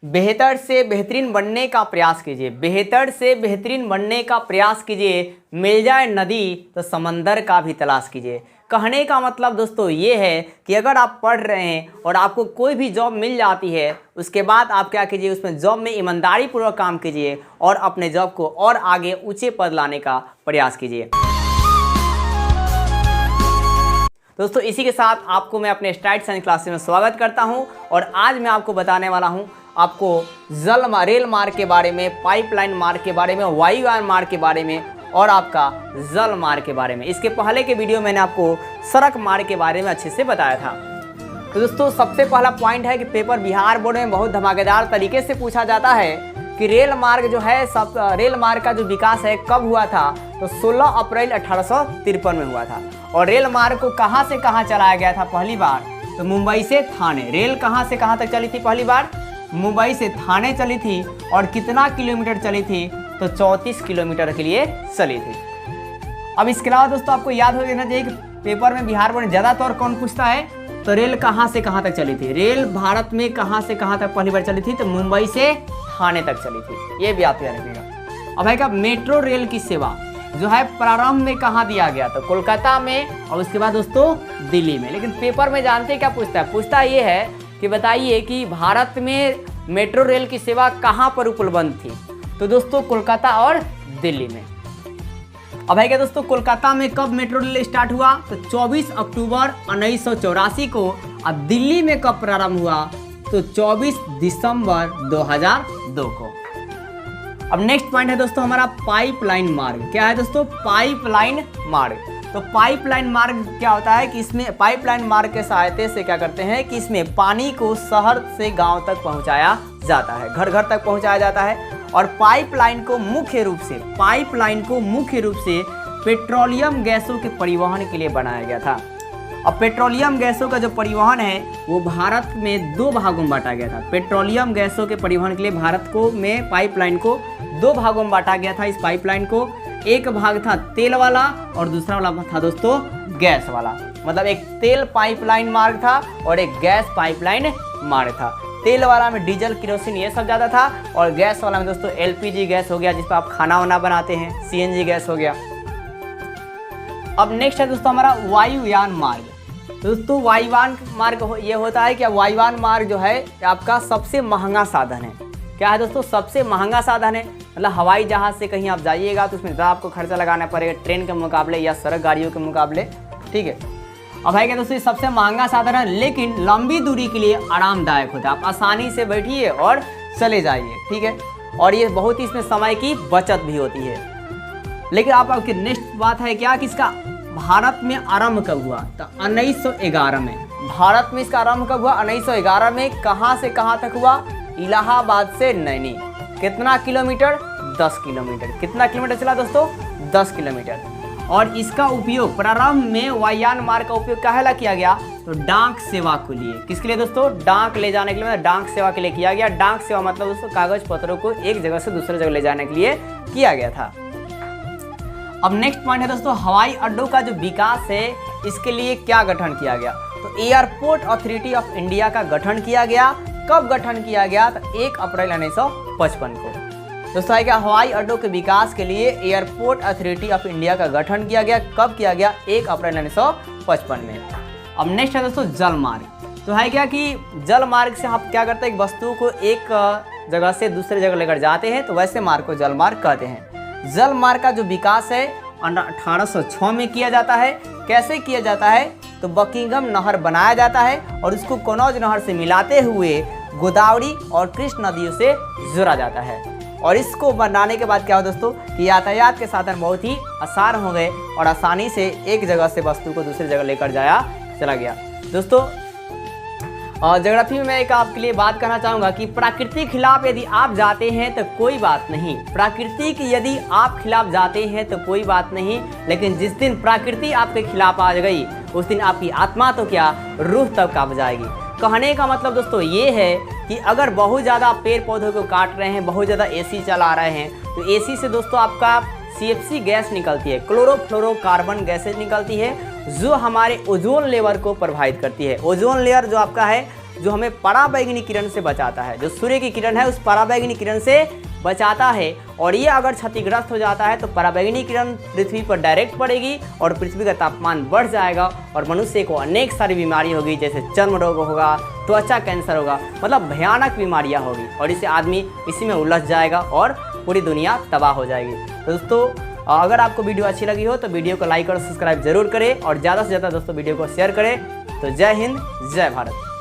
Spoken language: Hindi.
बेहतर से बेहतरीन बनने का प्रयास कीजिए, बेहतर से बेहतरीन बनने का प्रयास कीजिए। मिल जाए नदी तो समंदर का भी तलाश कीजिए। कहने का मतलब दोस्तों ये है कि अगर आप पढ़ रहे हैं और आपको कोई भी जॉब मिल जाती है, उसके बाद आप क्या कीजिए, उसमें जॉब में ईमानदारी पूर्वक काम कीजिए और अपने जॉब को और आगे ऊंचे पद लाने का प्रयास कीजिए। दोस्तों इसी के साथ आपको मैं अपने स्टार्ट साइंस क्लासेस में स्वागत करता हूं और आज मैं आपको बताने वाला हूं आपको रेल मार्ग के बारे में, पाइपलाइन मार्ग के बारे में, वायुयान मार्ग के बारे में और आपका जल मार्ग के बारे में। इसके पहले के वीडियो मैंने आपको सड़क मार्ग के बारे में अच्छे से बताया था। तो दोस्तों सबसे पहला पॉइंट है कि पेपर बिहार बोर्ड में बहुत धमाकेदार तरीके से पूछा जाता है कि रेल मार्ग जो है रेल मार्ग का जो विकास है कब हुआ था, तो 16 अप्रैल 1853 में हुआ था। और रेल मार्ग को कहां से कहां चलाया गया था पहली बार, तो मुंबई से थाने। रेल कहां से कहां तक चली थी पहली बार, मुंबई से थाने चली थी। और कितना किलोमीटर चली थी, तो 34 किलोमीटर के लिए चली थी। अब इसके अलावा दोस्तों आपको याद हो जाना चाहिए कि पेपर में बिहार बोर्ड ज़्यादातर कौन पूछता है, तो रेल कहां से कहां तक चली थी। रेल भारत में कहां से कहां तक पहली बार चली थी, तो मुंबई से थाने तक चली थी। ये भी आप याद रखिएगा। अब है क्या, मेट्रो रेल की सेवा जो है प्रारंभ में कहाँ दिया गया, तो कोलकाता में और उसके बाद दोस्तों दिल्ली में। लेकिन पेपर में जानते क्या पूछता है, पूछता ये है कि बताइए कि भारत में मेट्रो रेल की सेवा कहाँ पर उपलब्ध थी, तो दोस्तों कोलकाता और दिल्ली में। अब है क्या दोस्तों, कोलकाता में कब मेट्रो रेल स्टार्ट हुआ, तो 24 अक्टूबर 1984 को। अब दिल्ली में कब प्रारंभ हुआ, तो 24 दिसंबर 2002 को। अब नेक्स्ट पॉइंट है दोस्तों हमारा पाइपलाइन मार्ग। क्या है दोस्तों, पाइपलाइन मार्ग। तो पाइपलाइन मार्ग क्या होता है कि इसमें पाइपलाइन मार्ग के सहायता से क्या करते हैं कि इसमें पानी को शहर से गांव तक पहुंचाया जाता है, घर घर तक पहुंचाया जाता है। और पाइपलाइन को मुख्य रूप से पेट्रोलियम गैसों के परिवहन के लिए बनाया गया था। अब पेट्रोलियम गैसों का जो परिवहन है वो भारत में 2 भागों में बांटा गया था। पेट्रोलियम गैसों के परिवहन के लिए भारत को में पाइपलाइन को 2 भागों में बांटा गया था। इस पाइपलाइन को एक भाग था तेल वाला और दूसरा वाला था दोस्तों गैस वाला। मतलब एक तेल पाइपलाइन मार्ग था और एक गैस पाइपलाइन मार्ग था। तेल वाला में डीजल, केरोसिन ये सब ज़्यादा था और गैस वाला में दोस्तों LPG गैस हो गया, जिस पर आप खाना वाना बनाते हैं, CNG गैस हो गया। अब नेक्स्ट है दोस्तों हमारा वायुयान मार्ग। दोस्तों वायुयान मार्ग ये होता है कि वायुयान मार्ग जो है आपका सबसे महंगा साधन है। क्या है दोस्तों, सबसे महंगा साधन है। मतलब हवाई जहाज़ से कहीं आप जाइएगा तो उसमें ज़्यादा आपको खर्चा लगाना पड़ेगा ट्रेन के मुकाबले या सड़क गाड़ियों के मुकाबले, ठीक है। अब है क्या दोस्तों, ये सबसे महंगा साधन है, लेकिन लंबी दूरी के लिए आरामदायक होता है। आप आसानी से बैठिए और चले जाइए, ठीक है। और ये बहुत ही इसमें समय की बचत भी होती है। लेकिन आपकी नेक्स्ट बात है क्या कि इसका भारत में आरंभ कब हुआ, तो 1911 में। भारत में इसका आरंभ कब हुआ, 1911 में। कहाँ से कहाँ तक हुआ, इलाहाबाद से नैनी। कितना किलोमीटर, 10 किलोमीटर। कितना किलोमीटर चला दोस्तों, 10 किलोमीटर। और इसका उपयोग प्रारंभ में वायुयान मार्ग का उपयोग काहे किया गया, तो डाक सेवा के लिए। किसके लिए दोस्तों, डाक ले जाने के लिए, मतलब डाक सेवा के लिए किया गया। डाक सेवा मतलब दोस्तों कागज पत्रों को एक जगह से दूसरे जगह ले जाने के लिए किया गया था। अब नेक्स्ट पॉइंट है दोस्तों हवाई अड्डों का जो विकास है, इसके लिए क्या गठन किया गया, तो एयरपोर्ट अथॉरिटी ऑफ इंडिया का गठन किया गया। कब गठन किया गया, तो 1 अप्रैल 1955 को। दोस्तों है क्या, हवाई अड्डों के विकास के लिए एयरपोर्ट अथॉरिटी ऑफ इंडिया का गठन किया गया। कब किया गया, 1 अप्रैल 1955 में। अब नेक्स्ट है दोस्तों जल मार्ग। तो है क्या कि जल मार्ग से आप क्या करते हैं, एक वस्तु को एक जगह से दूसरे जगह लेकर जाते हैं, तो वैसे मार्ग को जल मार्ग कहते हैं। जल मार्ग का जो विकास है 1806 में किया जाता है। कैसे किया जाता है, तो बकिंघम नहर बनाया जाता है और उसको कनौज नहर से मिलाते हुए गोदावरी और कृष्ण नदियों से जोड़ा जाता है। और इसको बनाने के बाद क्या हो दोस्तों कि यातायात के साधन बहुत ही आसान हो गए और आसानी से एक जगह से वस्तु को दूसरी जगह लेकर जाया चला गया। दोस्तों ज्योग्राफी में मैं एक आपके लिए बात करना चाहूँगा कि प्रकृति के खिलाफ यदि आप जाते हैं तो कोई बात नहीं, प्रकृति की यदि आप खिलाफ जाते हैं तो कोई बात नहीं, लेकिन जिस दिन प्रकृति आपके खिलाफ आ गई उस दिन आपकी आत्मा तो क्या रूह तक कांप जाएगी। कहने का मतलब दोस्तों ये है कि अगर बहुत ज़्यादा पेड़ पौधों को काट रहे हैं, बहुत ज़्यादा AC चला रहे हैं, तो AC से दोस्तों आपका CFC गैस निकलती है, क्लोरोफ्लोरोकार्बन गैसेज निकलती है, जो हमारे ओजोन लेयर को प्रभावित करती है। ओजोन लेयर जो आपका है जो हमें पराबैंगनी किरण से बचाता है। जो सूर्य की किरण है उस पराबैंगनी किरण से बचाता है, और ये अगर क्षतिग्रस्त हो जाता है तो पराबैंगनी किरण पृथ्वी पर डायरेक्ट पड़ेगी और पृथ्वी का तापमान बढ़ जाएगा और मनुष्य को अनेक सारी बीमारी होगी, जैसे चर्म रोग होगा, त्वचा कैंसर होगा, मतलब भयानक बीमारियां होगी, और इसे आदमी इसी में उलझ जाएगा और पूरी दुनिया तबाह हो जाएगी। तो दोस्तों अगर आपको वीडियो अच्छी लगी हो तो वीडियो को लाइक और सब्सक्राइब जरूर करें, और ज़्यादा से ज़्यादा दोस्तों वीडियो को शेयर करें। तो जय हिंद, जय भारत।